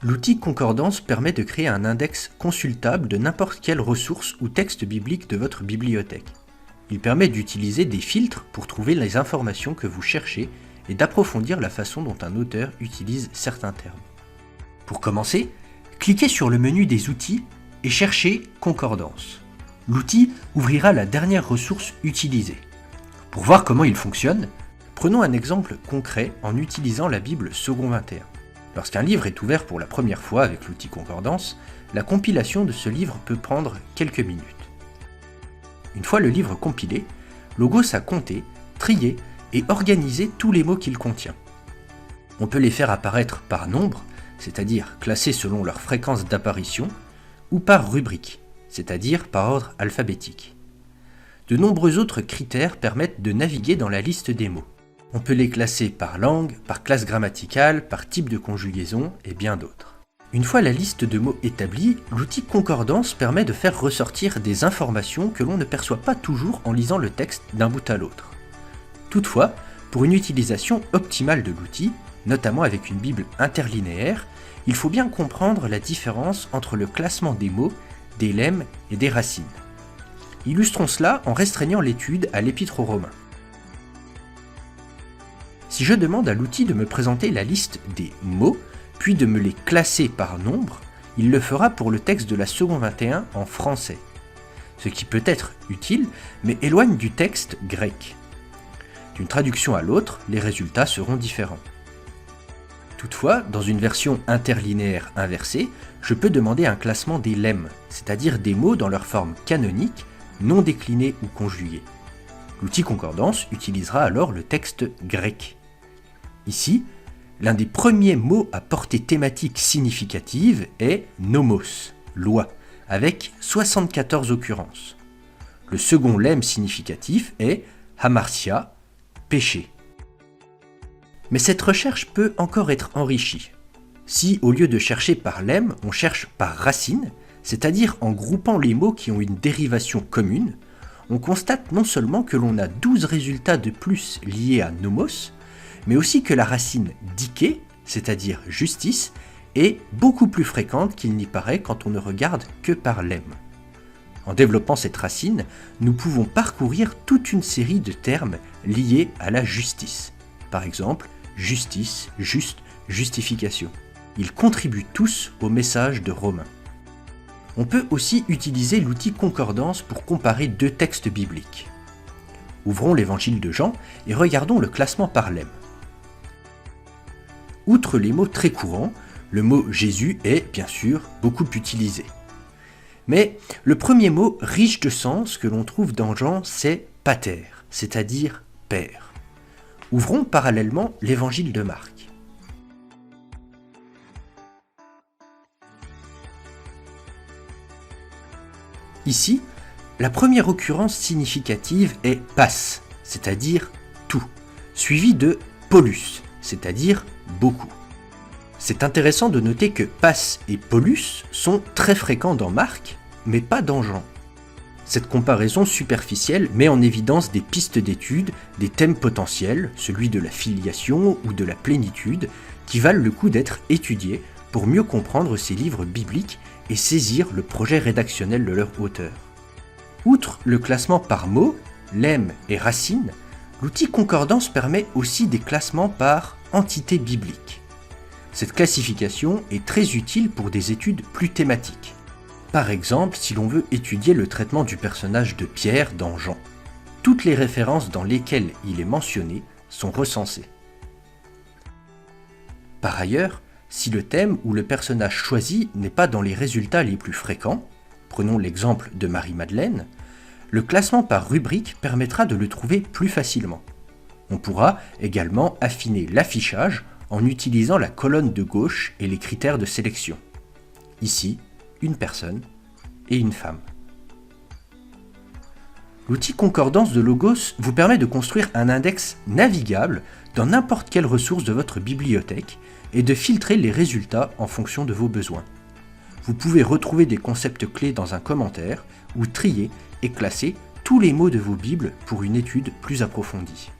L'outil Concordance permet de créer un index consultable de n'importe quelle ressource ou texte biblique de votre bibliothèque. Il permet d'utiliser des filtres pour trouver les informations que vous cherchez et d'approfondir la façon dont un auteur utilise certains termes. Pour commencer, cliquez sur le menu des outils et cherchez Concordance. L'outil ouvrira la dernière ressource utilisée. Pour voir comment il fonctionne, prenons un exemple concret en utilisant la Bible Second 21. Lorsqu'un livre est ouvert pour la première fois avec l'outil Concordance, la compilation de ce livre peut prendre quelques minutes. Une fois le livre compilé, Logos a compté, trié et organisé tous les mots qu'il contient. On peut les faire apparaître par nombre, c'est-à-dire classés selon leur fréquence d'apparition, ou par rubrique, c'est-à-dire par ordre alphabétique. De nombreux autres critères permettent de naviguer dans la liste des mots. On peut les classer par langue, par classe grammaticale, par type de conjugaison et bien d'autres. Une fois la liste de mots établie, l'outil Concordance permet de faire ressortir des informations que l'on ne perçoit pas toujours en lisant le texte d'un bout à l'autre. Toutefois, pour une utilisation optimale de l'outil, notamment avec une Bible interlinéaire, il faut bien comprendre la différence entre le classement des mots, des lemmes et des racines. Illustrons cela en restreignant l'étude à l'Épître aux Romains. Si je demande à l'outil de me présenter la liste des mots, puis de me les classer par nombre, il le fera pour le texte de la Second 21 en français. Ce qui peut être utile, mais éloigne du texte grec. D'une traduction à l'autre, les résultats seront différents. Toutefois, dans une version interlinéaire inversée, je peux demander un classement des lemmes, c'est-à-dire des mots dans leur forme canonique, non déclinés ou conjugués. L'outil Concordance utilisera alors le texte grec. Ici, l'un des premiers mots à portée thématique significative est nomos, loi, avec 74 occurrences. Le second lemme significatif est hamartia, péché. Mais cette recherche peut encore être enrichie. Si, au lieu de chercher par lemme, on cherche par racine, c'est-à-dire en groupant les mots qui ont une dérivation commune, on constate non seulement que l'on a 12 résultats de plus liés à nomos, mais aussi que la racine dike, c'est-à-dire justice, est beaucoup plus fréquente qu'il n'y paraît quand on ne regarde que par lemme. En développant cette racine, nous pouvons parcourir toute une série de termes liés à la justice. Par exemple, justice, juste, justification. Ils contribuent tous au message de Romains. On peut aussi utiliser l'outil Concordance pour comparer deux textes bibliques. Ouvrons l'évangile de Jean et regardons le classement par lemme. Outre les mots très courants, le mot Jésus est, bien sûr, beaucoup utilisé. Mais le premier mot riche de sens que l'on trouve dans Jean, c'est pater, c'est-à-dire père. Ouvrons parallèlement l'évangile de Marc. Ici, la première occurrence significative est pas, c'est-à-dire tout, suivi de polus, c'est-à-dire beaucoup. C'est intéressant de noter que pas et polus sont très fréquents dans Marc, mais pas dans Jean. Cette comparaison superficielle met en évidence des pistes d'étude, des thèmes potentiels, celui de la filiation ou de la plénitude, qui valent le coup d'être étudiés pour mieux comprendre ces livres bibliques et saisir le projet rédactionnel de leur auteur. Outre le classement par mots, lemme et racine, l'outil Concordance permet aussi des classements par entité biblique. Cette classification est très utile pour des études plus thématiques. Par exemple, si l'on veut étudier le traitement du personnage de Pierre dans Jean. Toutes les références dans lesquelles il est mentionné sont recensées. Par ailleurs, si le thème ou le personnage choisi n'est pas dans les résultats les plus fréquents, prenons l'exemple de Marie-Madeleine, le classement par rubrique permettra de le trouver plus facilement. On pourra également affiner l'affichage en utilisant la colonne de gauche et les critères de sélection. Ici, une personne et une femme. L'outil Concordance de Logos vous permet de construire un index navigable dans n'importe quelle ressource de votre bibliothèque et de filtrer les résultats en fonction de vos besoins. Vous pouvez retrouver des concepts clés dans un commentaire ou trier et classer tous les mots de vos bibles pour une étude plus approfondie.